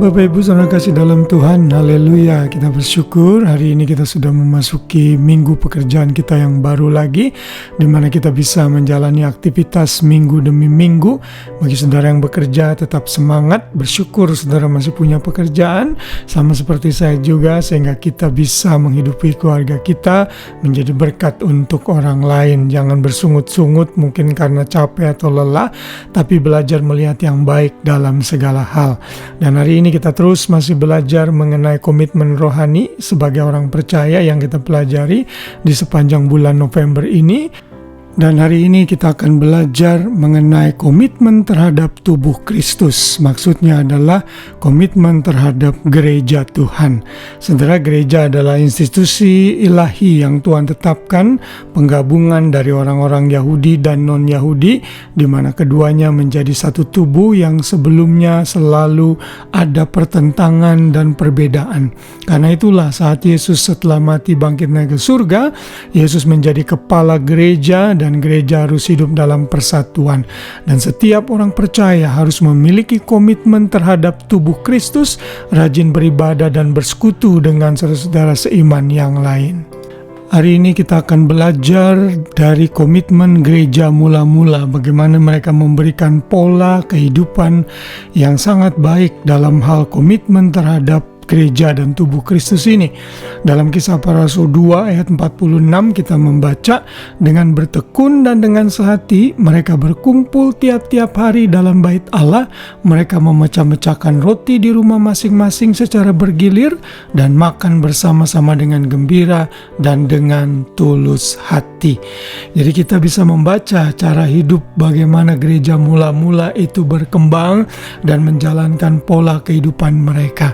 Bapak Ibu saudara kasih dalam Tuhan, haleluya. Kita bersyukur hari ini kita sudah memasuki minggu pekerjaan kita yang baru lagi, di mana kita bisa menjalani aktivitas minggu demi minggu. Bagi saudara yang bekerja tetap semangat, bersyukur saudara masih punya pekerjaan, sama seperti saya juga, sehingga kita bisa menghidupi keluarga kita, menjadi berkat untuk orang lain. Jangan bersungut-sungut mungkin karena capek atau lelah, tapi belajar melihat yang baik dalam segala hal. Dan hari ini kita terus masih belajar mengenai komitmen rohani sebagai orang percaya yang kita pelajari di sepanjang bulan November ini. Dan hari ini kita akan belajar mengenai komitmen terhadap tubuh Kristus. Maksudnya adalah komitmen terhadap gereja Tuhan. Saudara, gereja adalah institusi ilahi yang Tuhan tetapkan, penggabungan dari orang-orang Yahudi dan non-Yahudi, di mana keduanya menjadi satu tubuh yang sebelumnya selalu ada pertentangan dan perbedaan. Karena itulah saat Yesus setelah mati bangkit naik ke surga, Yesus menjadi kepala gereja, dan gereja harus hidup dalam persatuan. Dan setiap orang percaya harus memiliki komitmen terhadap tubuh Kristus, rajin beribadah dan bersekutu dengan saudara-saudara seiman yang lain. Hari ini kita akan belajar dari komitmen gereja mula-mula, bagaimana mereka memberikan pola kehidupan yang sangat baik dalam hal komitmen terhadap gereja dan tubuh Kristus ini. Dalam Kisah Para Rasul 2 ayat 46 kita membaca, dengan bertekun dan dengan sehati mereka berkumpul tiap-tiap hari dalam bait Allah, mereka memecah-mecahkan roti di rumah masing-masing secara bergilir dan makan bersama-sama dengan gembira dan dengan tulus hati. Jadi kita bisa membaca cara hidup bagaimana gereja mula-mula itu berkembang dan menjalankan pola kehidupan mereka.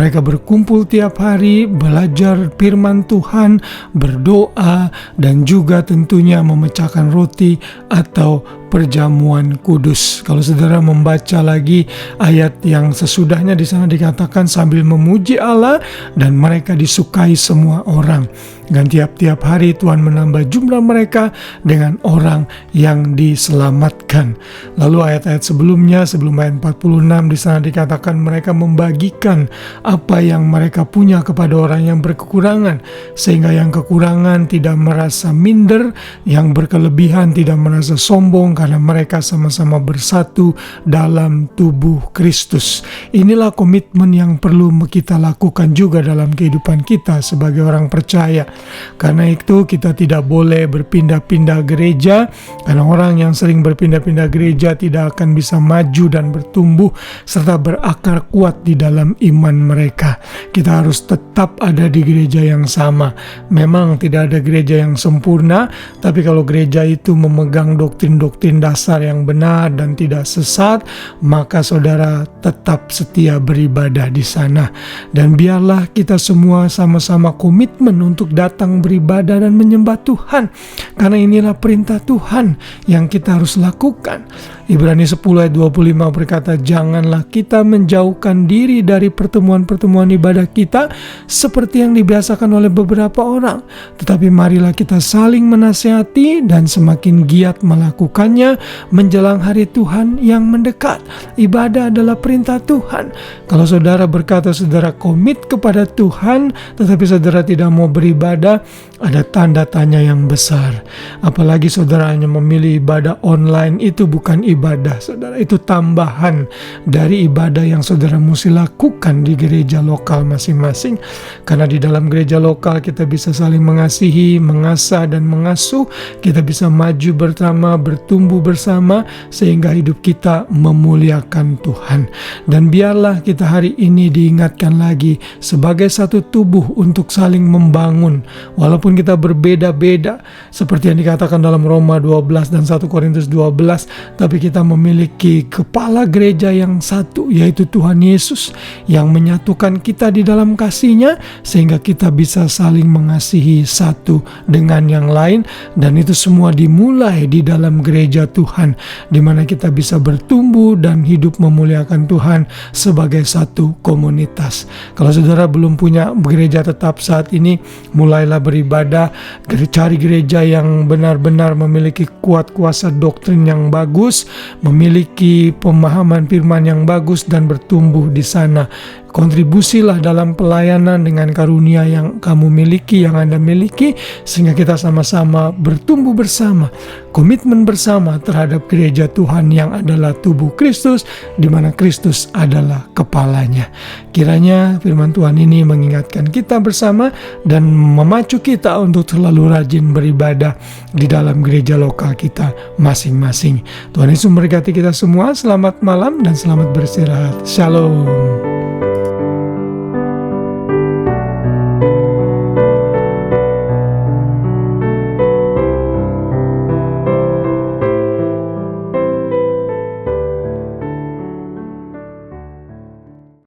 Mereka berkumpul tiap hari, belajar firman Tuhan, berdoa, dan juga tentunya memecahkan roti atau perjamuan kudus. Kalau saudara membaca lagi ayat yang sesudahnya, di sana dikatakan sambil memuji Allah dan mereka disukai semua orang. Dan tiap-tiap hari Tuhan menambah jumlah mereka dengan orang yang diselamatkan. Lalu ayat-ayat sebelumnya, sebelum ayat 46, di sana dikatakan mereka membagikan apa yang mereka punya kepada orang yang berkekurangan, sehingga yang kekurangan tidak merasa minder, yang berkelebihan tidak merasa sombong, karena mereka sama-sama bersatu dalam tubuh Kristus. Inilah komitmen yang perlu kita lakukan juga dalam kehidupan kita sebagai orang percaya. Karena itu kita tidak boleh berpindah-pindah gereja, karena orang yang sering berpindah-pindah gereja tidak akan bisa maju dan bertumbuh serta berakar kuat di dalam iman mereka. Kita harus tetap ada di gereja yang sama. Memang tidak ada gereja yang sempurna, tapi kalau gereja itu memegang doktrin-doktrin dasar yang benar dan tidak sesat, maka saudara tetap setia beribadah di sana. Dan biarlah kita semua sama-sama komitmen untuk datang beribadah dan menyembah Tuhan, karena inilah perintah Tuhan yang kita harus lakukan. Ibrani 10 ayat 25 berkata, janganlah kita menjauhkan diri dari pertemuan-pertemuan ibadah kita seperti yang dibiasakan oleh beberapa orang, tetapi marilah kita saling menasihati dan semakin giat melakukannya menjelang hari Tuhan yang mendekat. Ibadah adalah perintah Tuhan. Kalau saudara berkata saudara komit kepada Tuhan, tetapi saudara tidak mau beribadah, ada tanda tanya yang besar. Apalagi saudara hanya memilih ibadah online, itu bukan ibadah saudara, itu tambahan dari ibadah yang saudara mesti lakukan di gereja lokal masing-masing. Karena di dalam gereja lokal kita bisa saling mengasihi, mengasah dan mengasuh, kita bisa maju bersama, bertumbuh bersama, sehingga hidup kita memuliakan Tuhan. Dan biarlah kita hari ini diingatkan lagi sebagai satu tubuh untuk saling membangun, walaupun kita berbeda-beda, seperti yang dikatakan dalam Roma 12 dan 1 Korintus 12, tapi kita memiliki kepala gereja yang satu, yaitu Tuhan Yesus, yang menyatukan kita di dalam kasih-Nya, sehingga kita bisa saling mengasihi satu dengan yang lain. Dan itu semua dimulai di dalam gereja Tuhan, di mana kita bisa bertumbuh dan hidup memuliakan Tuhan sebagai satu komunitas. Kalau saudara belum punya gereja tetap saat ini, mulailah beribadah, cari gereja yang benar-benar memiliki kuat kuasa doktrin yang bagus, memiliki pemahaman firman yang bagus dan bertumbuh di sana. Kontribusilah dalam pelayanan dengan karunia yang kamu miliki, yang Anda miliki, sehingga kita sama-sama bertumbuh bersama, komitmen bersama terhadap gereja Tuhan yang adalah tubuh Kristus, di mana Kristus adalah kepalanya. Kiranya firman Tuhan ini mengingatkan kita bersama dan memacu kita untuk selalu rajin beribadah di dalam gereja lokal kita masing-masing. Tuhan Yesus memberkati kita semua. Selamat malam dan selamat beristirahat. Shalom.